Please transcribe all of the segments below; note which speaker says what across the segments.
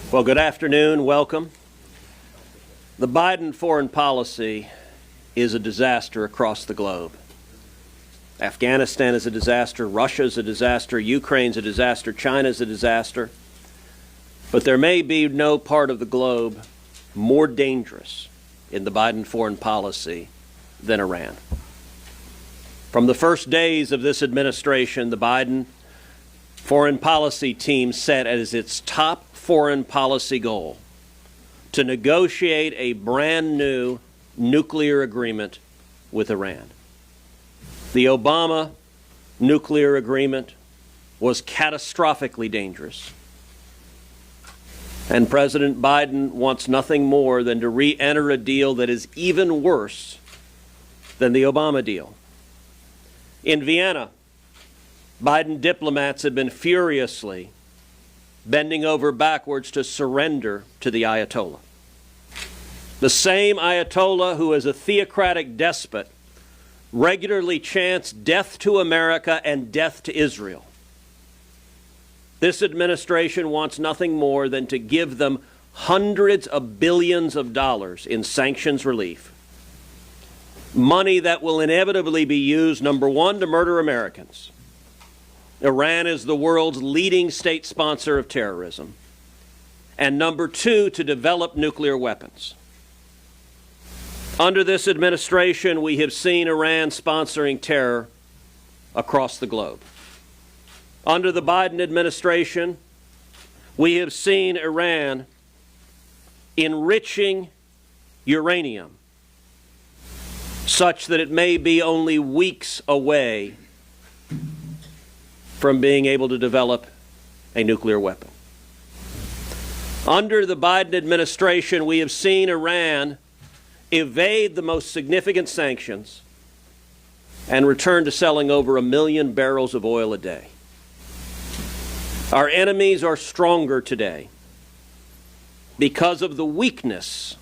Speaker 1: Well, good afternoon. Welcome. The Biden foreign policy is a disaster across the globe. Afghanistan is a disaster. Russia is a disaster. Ukraine's a disaster. China's a disaster. But there may be no part of the globe more dangerous in the Biden foreign policy than Iran. From the first days of this administration, the Biden foreign policy team set as its top foreign policy goal to negotiate a brand new nuclear agreement with Iran. The Obama nuclear agreement was catastrophically dangerous. And President Biden wants nothing more than to re-enter a deal that is even worse than the Obama deal. In Vienna, Biden diplomats have been furiously bending over backwards to surrender to the Ayatollah. The same Ayatollah who, as a theocratic despot, regularly chants death to America and death to Israel. This administration wants nothing more than to give them hundreds of billions of dollars in sanctions relief. Money that will inevitably be used, number one, to murder Americans. Iran is the world's leading state sponsor of terrorism. And number two, to develop nuclear weapons. Under this administration, we have seen Iran sponsoring terror across the globe. Under the Biden administration, we have seen Iran enriching uranium such that it may be only weeks away from being able to develop a nuclear weapon. Under the Biden administration, we have seen Iran evade the most significant sanctions and return to selling over 1 million barrels of oil a day. Our enemies are stronger today because of the weakness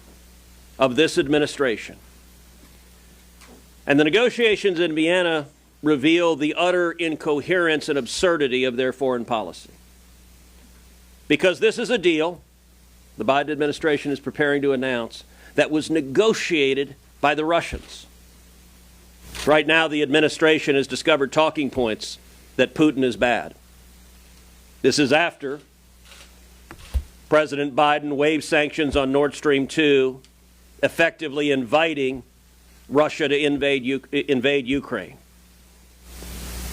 Speaker 1: of this administration. And the negotiations in Vienna reveal the utter incoherence and absurdity of their foreign policy. Because this is a deal the Biden administration is preparing to announce that was negotiated by the Russians. Right now, the administration has discovered talking points that Putin is bad. This is after President Biden waived sanctions on Nord Stream 2, effectively inviting Russia to invade Ukraine.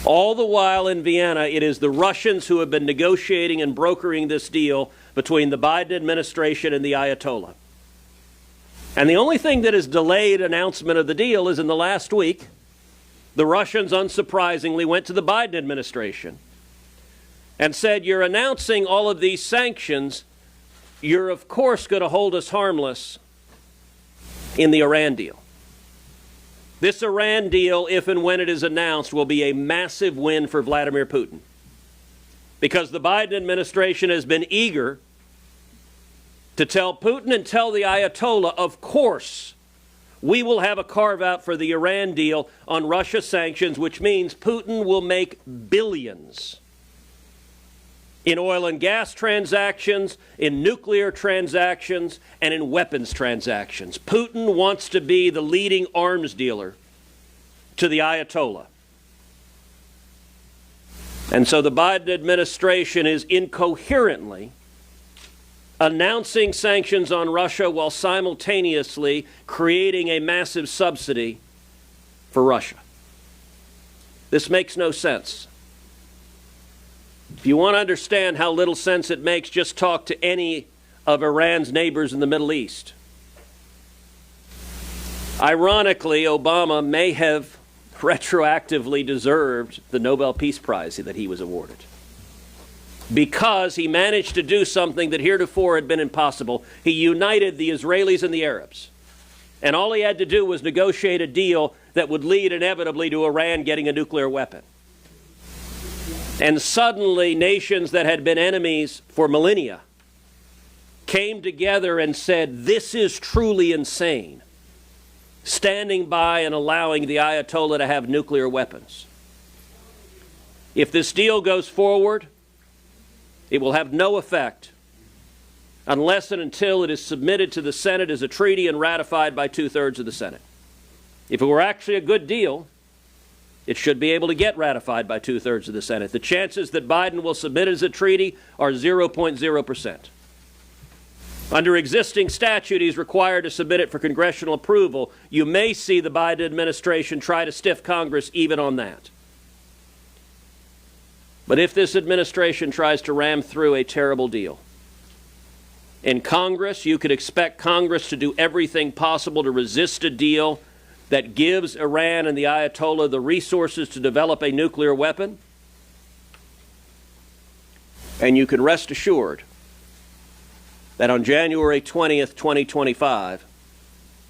Speaker 1: All the while in Vienna, it is the Russians who have been negotiating and brokering this deal between the Biden administration and the Ayatollah. And the only thing that has delayed announcement of the deal is in the last week, the Russians, unsurprisingly, went to the Biden administration and said, you're announcing all of these sanctions. You're, of course, going to hold us harmless in the Iran deal. This Iran deal, if and when it is announced, will be a massive win for Vladimir Putin. Because the Biden administration has been eager to tell Putin and tell the Ayatollah, of course, we will have a carve-out for the Iran deal on Russia sanctions, which means Putin will make billions in oil and gas transactions, in nuclear transactions, and in weapons transactions. Putin wants to be the leading arms dealer to the Ayatollah. And so the Biden administration is incoherently announcing sanctions on Russia while simultaneously creating a massive subsidy for Russia. This makes no sense. If you want to understand how little sense it makes, just talk to any of Iran's neighbors in the Middle East. Ironically, Obama may have retroactively deserved the Nobel Peace Prize that he was awarded, because he managed to do something that heretofore had been impossible. He united the Israelis and the Arabs. And all he had to do was negotiate a deal that would lead inevitably to Iran getting a nuclear weapon. And suddenly, nations that had been enemies for millennia came together and said, this is truly insane, standing by and allowing the Ayatollah to have nuclear weapons. If this deal goes forward, it will have no effect unless and until it is submitted to the Senate as a treaty and ratified by 2/3 of the Senate. If it were actually a good deal, it should be able to get ratified by 2/3 of the Senate. The chances that Biden will submit it as a treaty are 0.0%. Under existing statute, he's required to submit it for congressional approval. You may see the Biden administration try to stiff Congress even on that. But if this administration tries to ram through a terrible deal, in Congress, you could expect Congress to do everything possible to resist a deal that gives Iran and the Ayatollah the resources to develop a nuclear weapon. And you can rest assured that on January 20th, 2025,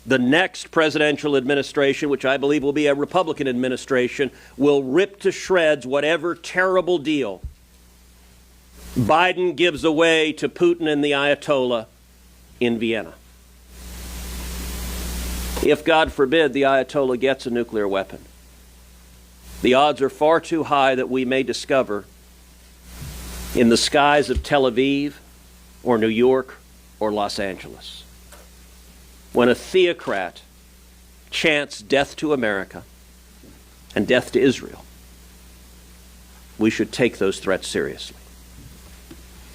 Speaker 1: the next presidential administration, which I believe will be a Republican administration, will rip to shreds whatever terrible deal Biden gives away to Putin and the Ayatollah in Vienna. If, God forbid, the Ayatollah gets a nuclear weapon, the odds are far too high that we may discover in the skies of Tel Aviv or New York or Los Angeles, when a theocrat chants death to America and death to Israel, we should take those threats seriously.